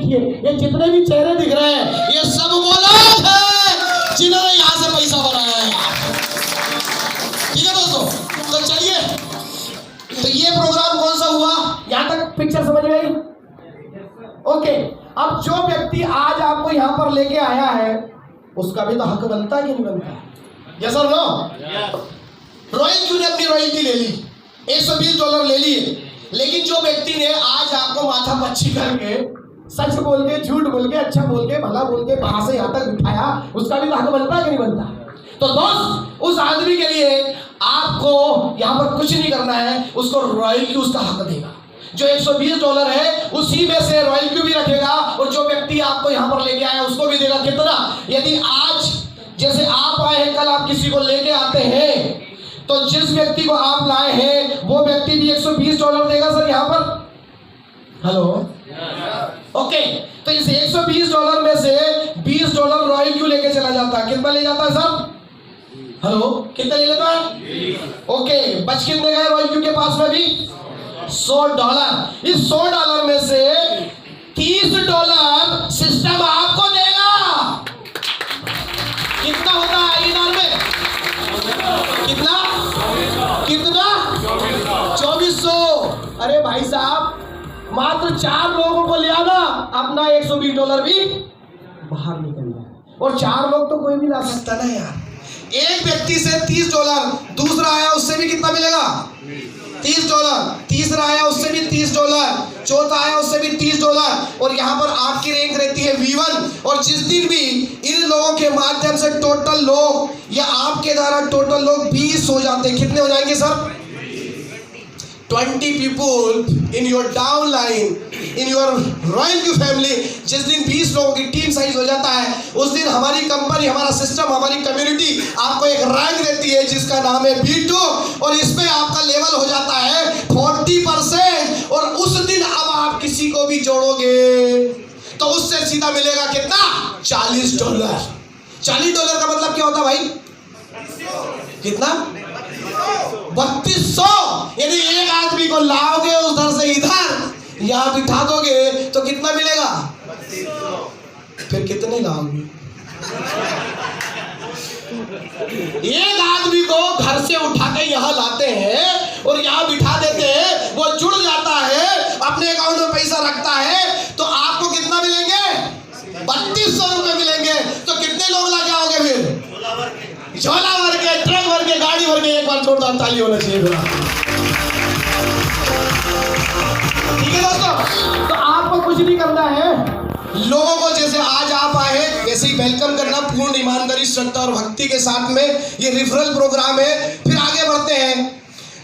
देखिए, ये जितने भी चेहरे दिख रहे हैं ये सब वो लोग हैं जिन्होंने यहाँ से पैसा बनाया है। ठीक है दोस्तों, तो चलिए, तो ये प्रोग्राम कौन सा हुआ, यहाँ तक पिक्चर समझ में आई? ओके, अब जो व्यक्ति आज आपको यहाँ पर लेके आया है उसका भी तो हक बनता है कि नहीं बनता? यस और नो? रॉयल क्यू ने अपनी रॉयल्टी ले ली, $120 ले लिए, लेकिन जो व्यक्ति ने आज आपको माथा पच्ची करके सच बोल के, झूठ बोल के, अच्छा बोल के, भला बोल के वहां से यहाँ तक बिठाया, उसका भी तो हक बनता है कि नहीं बनता? तो दोस्त, उस आदमी के लिए आपको यहाँ पर कुछ नहीं करना है, उसको रॉयल क्यू उसका हक देगा। जो $120 है उसी में से रॉयल क्यू भी रखेगा, और जो व्यक्ति आपको यहाँ पर लेके आया उसको भी देगा। कितना? यदि आज जैसे आप आए हैं, कल आप किसी को लेके आते हैं, तो जिस व्यक्ति को आप लाए हैं वो व्यक्ति भी $120 देगा सर यहाँ पर। हेलो, ओके, तो इस $120 में से $20 रॉयल क्यू लेके चला जाता है। कितना ले जाता है सर? हेलो, कितना ले लेता है? ओके, बच कितने गए रॉयल क्यू के पास में भी? $100। इस $100 में से $30 सिस्टम आपको देगा। कितना होता है INR में? कितना? 2400। अरे भाई साहब, मात्र 4 लोगों को ले आना, अपना $120 भी बाहर निकल जाए। और 4 लोग तो कोई भी ला सकता ना यार। एक व्यक्ति से $30, दूसरा आया उससे भी कितना मिलेगा? $30। तीसरा आया उससे भी $30, चौथा आया उससे भी $30, और यहाँ पर आपकी रैंक रहती है V1। और जिस दिन भी इन लोगों के माध्यम से टोटल लोग या आपके द्वारा टोटल लोग 20 हो जाते हैं। कितने हो जाएंगे sir? 20 people in your downline, in your royal Q family. जिस दिन 20 लोगों की टीम साइज हो जाता है, उस दिन हमारी कंपनी, हमारा सिस्टम, हमारी कम्युनिटी आपको एक रैंक देती है जिसका नाम है B2, और इसमें आपका लेवल हो जाता है 40%। और उस दिन अब आप किसी को भी जोड़ोगे तो उससे सीधा मिलेगा कितना? $40। $40 का मतलब क्या होता है भाई? कितना? 3200। यदि एक आदमी को लाओगे उधर से इधर, यहां बिठा दोगे तो कितना मिलेगा? 3200। फिर कितने लाओगे? एक आदमी को घर से उठा के यहाँ लाते हैं और यहाँ बिठा देते हैं, वो जुड़ जाता है, अपने अकाउंट में पैसा रखता है, तो आपको कितना मिलेंगे? 3200 रुपए मिलेंगे। तो कितने लोग ला जाओगे फिर? झोला भर के, ट्रक भर के, गाड़ी भर के। एक बार जोरदार ताली होना चाहिए फिर। ठीक है दोस्तों, तो आपको कुछ नहीं करना है, लोगों को जैसे आज आप आए वैसे ही वेलकम करना, पूर्ण ईमानदारी, श्रद्धा और भक्ति के साथ में। ये रेफरल प्रोग्राम है। फिर आगे बढ़ते हैं,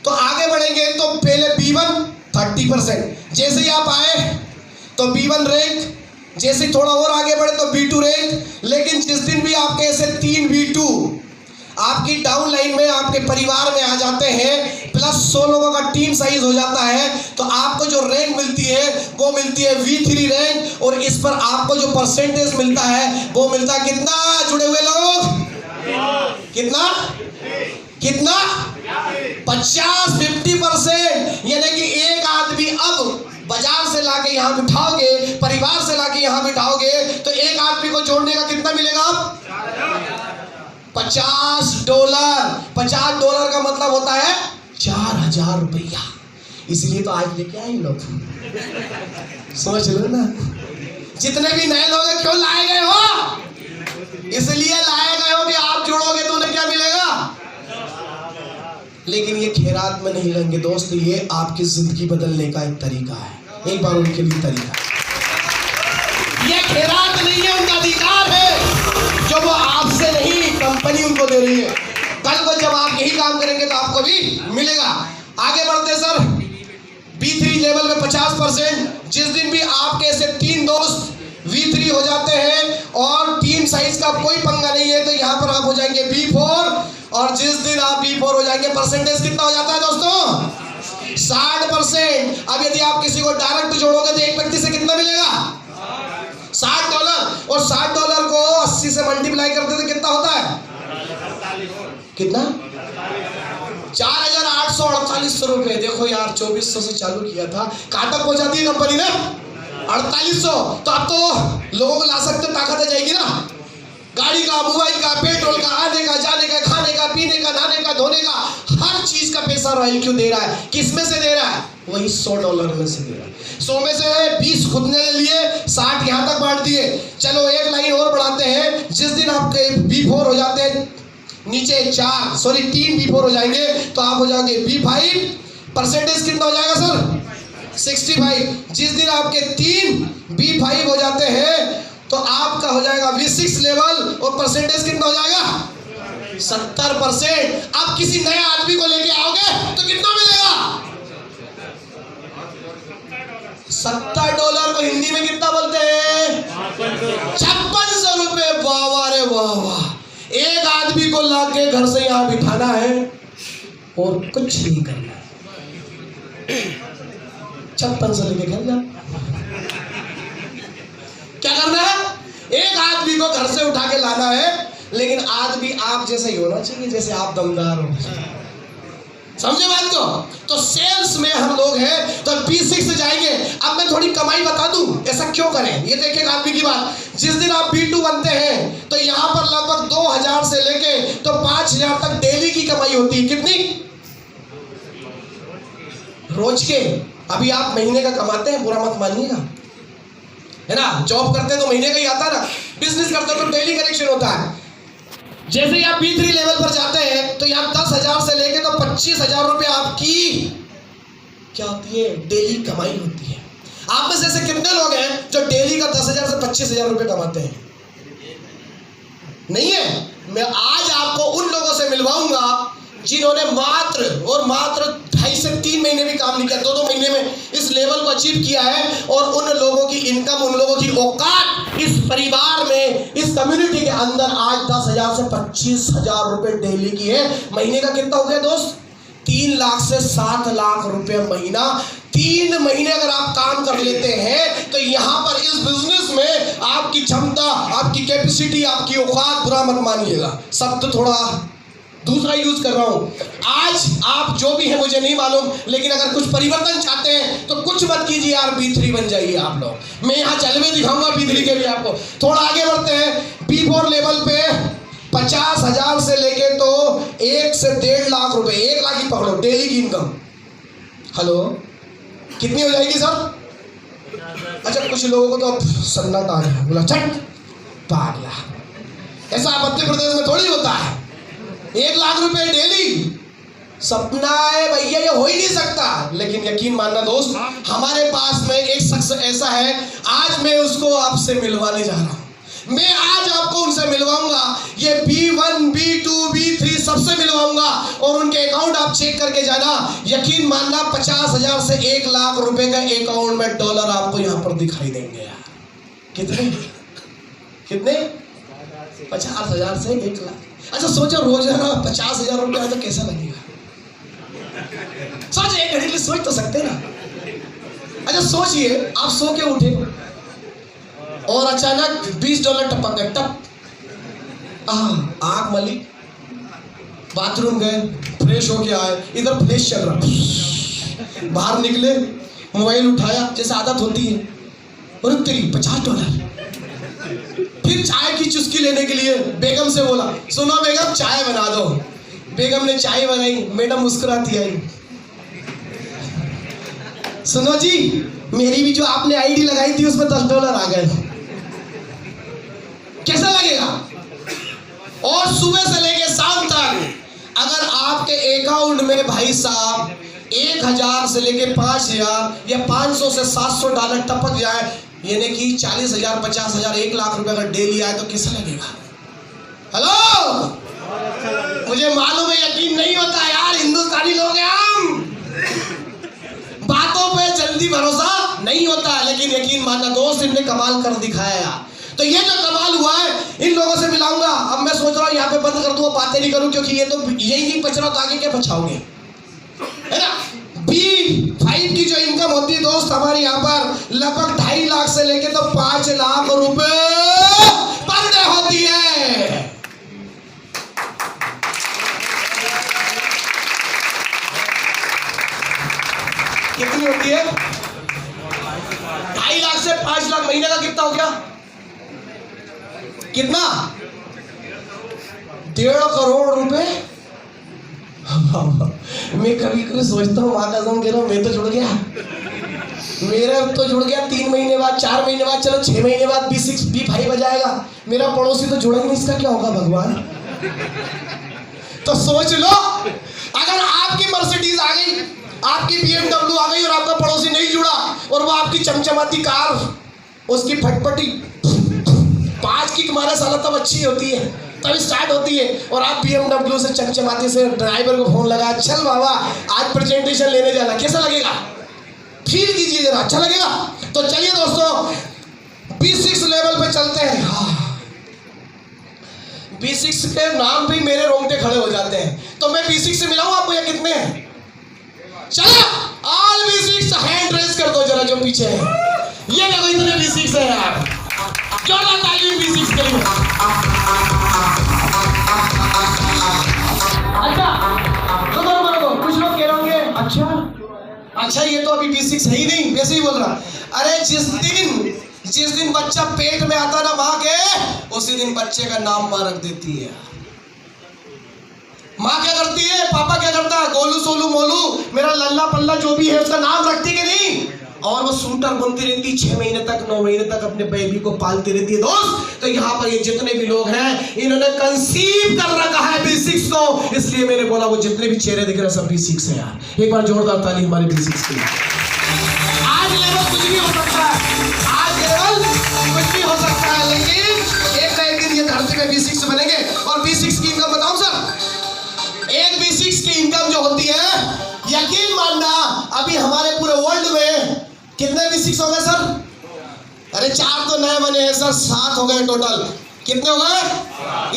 तो आगे बढ़ेंगे तो पहले B1 30%। जैसे ही आप आए तो B1 रैंक, जैसे थोड़ा और आगे बढ़े तो B2 रैंक। लेकिन जिस दिन भी आपके ऐसे 3 B2 आपकी डाउन लाइन में, आपके परिवार में आ जाते हैं, प्लस 100 लोगों का टीम साइज हो जाता है, तो आपको जो रैंक मिलती है वो मिलती है V3 रैंक। और इस पर आपको जो परसेंटेज मिलता है वो मिलता है कितना? जुड़े हुए लोग कितना? कितना? 50% यानी कि एक आदमी अब बाजार से लाके यहाँ बिठाओगे, परिवार से लाके यहाँ बिठाओगे, तो एक आदमी को जोड़ने का कितना मिलेगा? $50। $50 का मतलब होता है 4000 रुपया। इसलिए तो आज लेके आए लोग। समझ लो ना, जितने भी नए लोग क्यों लाए गए हो? इसलिए लाए गए हो कि आप जुड़ोगे तो उन्हें क्या मिलेगा। लेकिन ये खैरात में नहीं लेंगे दोस्त, ये आपकी जिंदगी बदलने का एक तरीका है। एक बार उनके लिए तरीका, ये खैरात नहीं है, उनका अधिकार है जो वो आपसे नहीं, कंपनी उनको दे रही है। कल को जब आप यही काम करेंगे तो आपको भी मिलेगा। आगे बढ़ते सर, B3 लेवल में 50%। जिस दिन भी आपके ऐसे 3 दोस्त V3 हो जाते हैं और टीम साइज का कोई पंगा नहीं है, तो यहाँ पर आप हो जाएंगे B4। और जिस दिन आप B4 हो जाएंगे, परसेंटेज कितना हो जाता है दोस्तों? 60%। अब यदि आप किसी को डायरेक्ट जोड़ोगे तो एक व्यक्ति से कितना मिलेगा? $60। और $60 को 80 से मल्टीप्लाई करते तो कितना होता है? कितना? 4848 रुपए। देखो यार, 2400 से चालू किया था, कहां तक पहुंचा दी कंपनी ने? 4800। तो अब तो लोगों को ला सकते हो, ताकत आ जाएगी ना। गाड़ी का, मोबाइल का, पेट्रोल का, आने का, जाने का, खाने का, पीने का, नहाने का, धोने का, हर चीज का पैसा रॉयल क्यों दे रहा है? किस में से दे रहा है? वही $100 में से दे रहा है। 100 में से 20 खुद ने लिए, 60 यहां तक बांट दिए। चलो एक लाइन और बढ़ाते हैं। जिस दिन आपके B4 हो जाते हैं, नीचे 3 B4 हो जाएंगे, तो आप हो जाओगे B5। परसेंटेज कितना हो जाएगा सर? 65। जिस दिन आपके 3 B5 हो जाते हैं, तो आपका हो जाएगा V6 लेवल, और परसेंटेज कितना हो जाएगा? 70%। अब किसी नए आदमी को लेके आओगे तो कितना मिलेगा? $70 को हिंदी में कितना बोलते हैं? 5600 रुपए। वाह रे वाह वाह। एक आदमी को लाके घर से यहां बिठाना है और कुछ नहीं करना है। 5600 लेके घर जा। क्या करना है? एक आदमी को घर से उठा के लाना है, लेकिन आदमी आप जैसा ही होना चाहिए, जैसे आप दमदार हो। समझे बात को? तो सेल्स में हम लोग हैं, तो B6 से जाएंगे। अब मैं थोड़ी कमाई बता दूं, ऐसा क्यों करें? ये देखिए आदमी की बात। जिस दिन आप B2 बनते हैं, तो यहां पर लगभग 2000 से लेके तो 5000 तक डेली की कमाई होती है। कितनी? रोज के। अभी आप महीने का कमाते हैं, बुरा मत मानिएगा, है ना। जॉब करते हैं तो महीने का ही आता है ना, बिजनेस करते हैं तो डेली कलेक्शन होता है। जैसे ही आप B3 लेवल पर जाते हैं, तो यहाँ 10,000 से लेके तो 25,000 रुपए आपकी क्या होती है? डेली कमाई होती है। आप में से ऐसे कितने लोग हैं जो डेली का 10,000 से 25,000 रुपए कमाते हैं? नहीं है। मैं आज आपको उन लोगों से मिलवाऊंगा जिन्होंने मात्र 2.5 से 3 महीने भी काम नहीं किया, 2 महीने में इस लेवल को अचीव किया है। और उन लोगों की इनकम, उन लोगों की औकात इस परिवार में, इस कम्युनिटी के अंदर आज 10,000 से 25,000 रुपए डेली की है। महीने का कितना हो गया दोस्त? 3 लाख से 7 लाख रुपए महीना। 3 महीने अगर आप काम कर लेते हैं, तो यहां पर इस बिजनेस में आपकी क्षमता, आपकी कैपेसिटी, आपकी औकात, बुरा मत मानिएगा, शब्द थोड़ा दूसरा यूज कर रहा हूं। आज आप जो भी है मुझे नहीं मालूम, लेकिन अगर कुछ परिवर्तन चाहते हैं तो कुछ मत कीजिए यार, B3 बन जाइए आप लोग। मैं यहाँ जलवे दिखाऊंगा B3 के भी आपको। थोड़ा आगे बढ़ते हैं। B4 लेवल पे 50,000 से लेके तो 1 से 1.5 लाख रुपए, 1 लाख ही पकड़ो डेली की इनकम। हेलो, कितनी हो जाएगी सर? अच्छा, कुछ लोगों को तो सन्नाटा आ गया, बोला चट पागला। ऐसा मध्य प्रदेश में थोड़ी होता है। 1 लाख रुपए डेली सपना है भैया, ये हो ही नहीं सकता। लेकिन यकीन मानना दोस्त, हमारे पास में एक शख्स ऐसा है, आज मैं उसको आपसे मिलवाने जा रहा हूं। मैं आज आपको उनसे मिलवाऊंगा। ये B1, B2, B3 सबसे मिलवाऊंगा, और उनके अकाउंट आप चेक करके जाना। यकीन मानना 50,000 से 1 लाख रुपए का अकाउंट में डॉलर आपको यहां पर दिखाई देंगे यार। कितने? 50,000 से 1 लाख। अच्छा सोचो, रोजाना 50,000 रुपया तो कैसा लगेगा? सोच, एक घड़ी के लिए सोच तो सकते ना। अच्छा सोचिए, आप सो के उठे और अचानक $20 टपक गए, टप। आंख मली, बाथरूम गए, फ्रेश होके आए, इधर फ्रेश चल रहा, बाहर निकले, मोबाइल उठाया जैसे आदत होती है, और तेरी $50। फिर चाय की चुस्की लेने के लिए बेगम से बोला, सुनो बेगम चाय बना दो। बेगम ने चाय बनाई, मैडम मुस्कुराती आई, सुनो जी मेरी भी जो आपने आईडी लगाई थी उसमें $10 आ गए, कैसा लगेगा? और सुबह से लेके शाम तक अगर आपके अकाउंट में भाई साहब 1,000 से लेके 5,000 या 500 से $700 टपक जाए, यानी कि 40,000, 50,000, 1 लाख रुपए अगर डेली आए, तो कैसा लगेगा? हेलो, मुझे मालूम है यकीन नहीं होता यार, हिंदुस्तानी लोग हैं हम, बातों पे जल्दी भरोसा नहीं होता है। लेकिन यकीन मानना दोस्त, इनने कमाल कर दिखाया यार। तो ये जो कमाल हुआ है, इन लोगों से मिलाऊंगा। अब मैं सोच रहा हूँ यहाँ पे बंद कर दूँ, बातें नहीं करूँ, क्योंकि ये तो यही नहीं बच रहा, तो आगे क्या बचाओगे, है ना। B5 की जो इनकम होती है दोस्त, हमारे यहाँ पर लगभग 2.5 लाख से लेके तो 5 लाख रुपए पर डे होती है। कितनी होती है? 2.5 लाख से हो गया कितना 1.5 करोड़ रुपए। मैं कभी कभी सोचता हूँ माँ कसम कह रहा हूँ, मैं तो जुड़ गया, मेरा तो जुड़ गया 3 महीने बाद, 4 महीने बाद, चलो 6 महीने बाद B6 B5 बजाएगा, मेरा पड़ोसी तो जुड़ा नहीं, इसका क्या होगा भगवान। तो सोच लो, अगर आपकी मर्सिडीज आ गई, आपकी BMW आ गई और आपका पड़ोसी नहीं जुड़ा, और वो आपकी चमचमाती कार, उसकी फटफटी 5 किक मारे साला तब अच्छी होती है, तब स्टार्ट होती है, और आप BMW से चमचमाती से ड्राइवर को फोन लगा, चल बाबा आज प्रेजेंटेशन लेने जाना, कैसा लगेगा? फील कीजिए जरा, अच्छा लगेगा। तो चलिए दोस्तों B6 लेवल पे चलते हैं। B6 के नाम पे मेरे रोंगटे खड़े हो जाते हैं। तो मैं B6 से मिलाऊं आपको या कितने हैं? चलो ऑल B6 हैंड रेज कर दो जरा जो पीछे है। ये देखो इतने B6 है यार, जोरदार ताली B6 के लिए। अच्छा रुको, कुछ लोग कह रहे होंगे अच्छा ये तो अभी B6 है ही नहीं, वैसे ही बोल रहा। अरे जिस दिन बच्चा पेट में आता ना माँ के, उसी दिन बच्चे का नाम माँ रख देती है। माँ क्या करती है, पापा क्या करता है, गोलू सोलू मोलू मेरा लल्ला पल्ला जो भी है उसका नाम रखती कि नहीं, और वो सूटर बनती रहती 6 महीने तक 9 महीने तक अपने बेबी को पालती रहती है। दोस्त तो यहाँ पर ये जितने भी लोग हैं इन्होंने कंसीव कर रखा है B6 को, इसलिए मैंने बोला वो जितने भी चेहरे दिख रहे हैं सब B6 है यार। एक बार जोरदार ताली हमारे B6 के लिए। आज लेवल कुछ भी हो सकता है, आज लेवल कुछ भी हो सकता है, लेकिन एक ना एक दिन ये धरती पे B6 बनेंगे। और B6 की इनकम बताऊं सर, एक B6 की इनकम जो होती है, यकीन मानना अभी हमारे पूरे वर्ल्ड में कितने B6 हो गए सर? अरे 4 तो नए बने हैं सर, 7 हो गए टोटल। कितने हो गए?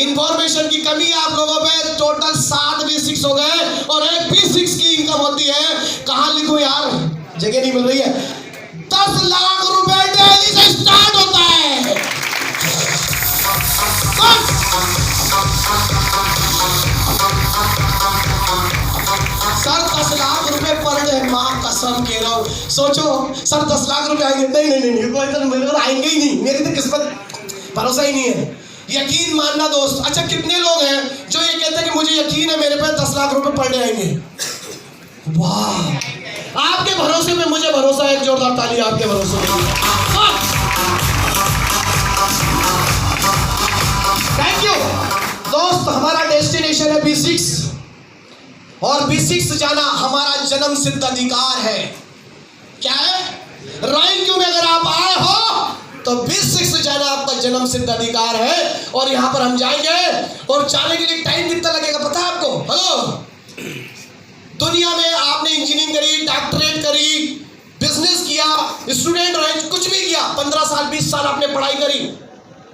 इंफॉर्मेशन की कमी है आप लोगों पे, टोटल 7 B6 हो गए। और एक B6 की इनकम होती है, कहां लिखूं यार, जगह नहीं मिल रही है, 10 लाख रुपए डेली से स्टार्ट होता है। सर 10 लाख रुपए पर डे, माँ कसम कह रहा हूँ। सोचो सर 10 लाख रुपए आएंगे, नहीं मेरे को आएंगे ही नहीं, मेरी तो किस्मत, भरोसा ही नहीं है। यकीन मानना दोस्त। अच्छा कितने लोग हैं जो ये कहते हैं कि मुझे यकीन है मेरे पे 10 लाख रुपए पर डे आएंगे? वाह, आपके भरोसे पे मुझे भरोसा है, एक जोरदार ताली आपके भरोसे पे। थैंक यू दोस्त। हमारा डेस्टिनेशन है B6, और B6 जाना हमारा जन्म सिद्ध अधिकार है। क्या है? रॉयल क्यों में अगर आप आए हो तो B6 जाना आपका जन्म सिद्ध अधिकार है। और यहां पर हम जाएंगे, और जाने के लिए टाइम कितना लगेगा पता है आपको? हेलो, दुनिया में आपने इंजीनियरिंग करी, डॉक्टरेट करी, बिजनेस किया, स्टूडेंट रहे, कुछ भी किया, 15 साल 20 साल आपने पढ़ाई करी,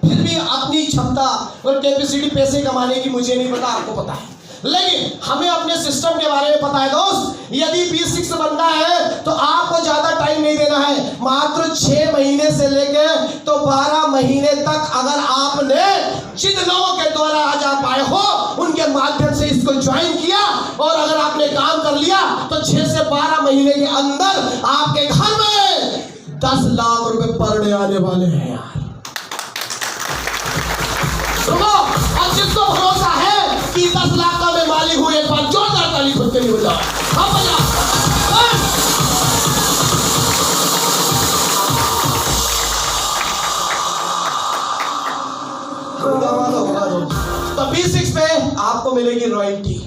फिर भी अपनी क्षमता और कैपेसिटी पैसे कमाने की मुझे नहीं पता, आपको पता है। लेकिन हमें अपने सिस्टम के बारे में पता है दोस्त। यदि B6 बनना है तो आपको ज्यादा टाइम नहीं देना है, मात्र 6 महीने से लेके तो 12 महीने तक अगर आपने जिन लोगों के द्वारा आज आप आए हो उनके माध्यम से इसको ज्वाइन किया, और अगर आपने काम कर लिया तो 6 से 12 महीने के अंदर आपके घर में 10 लाख रुपए पर डे आने वाले हैं यार। सुनो, और जिसको भरोसा है कि 10 लाख का मैं मालिक हूं, एक बार जोरदार ताली खुद के लिए बजाओ। हाँ बजा। तो B6 पे आपको मिलेगी रॉयल्टी।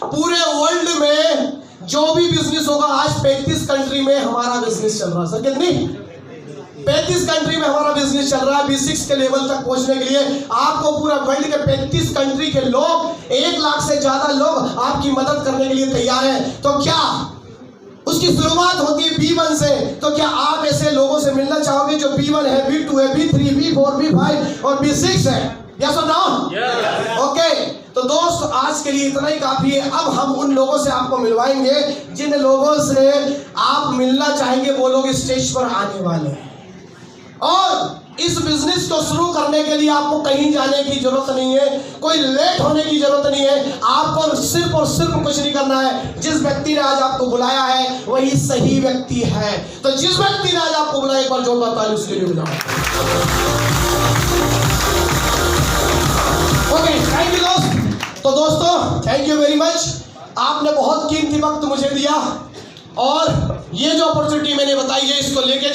पूरे वर्ल्ड में जो भी बिजनेस होगा, आज 35 कंट्री में हमारा बिजनेस चल रहा है सर। कितनी? 35 कंट्री में हमारा बिजनेस चल रहा है। B6 के लेवल तक पहुंचने के लिए आपको पूरा वर्ल्ड के 35 कंट्री के लोग, 1 लाख से ज्यादा लोग आपकी मदद करने के लिए तैयार हैं। तो क्या उसकी शुरुआत होती है B1 से, तो क्या आप ऐसे लोगों से मिलना चाहोगे जो B1 है, B2 है, B3, B4, B5 और B6 है? यस और नो? ओके, तो दोस्त आज के लिए इतना ही काफी है। अब हम उन लोगों से आपको मिलवाएंगे जिन लोगों से आप मिलना चाहेंगे, वो लोग स्टेज पर आने वाले हैं। और इस बिजनेस को शुरू करने के लिए आपको कहीं जाने की जरूरत नहीं है, कोई लेट होने की जरूरत नहीं है। आपको सिर्फ और सिर्फ कुछ नहीं करना है। जिस व्यक्ति ने आज आपको बुलाया है वही सही व्यक्ति है। तो जिस व्यक्ति ने आज आपको बुलाया, एक बार जोरदार ताली उसके लिए बजाओ। ओके, थैंक यू दोस्त। तो दोस्तों, थैंक यू वेरी मच। आपने बहुत कीमती वक्त मुझे दिया और ये जो अपॉर्चुनिटी मैंने बताई है, इसको लेके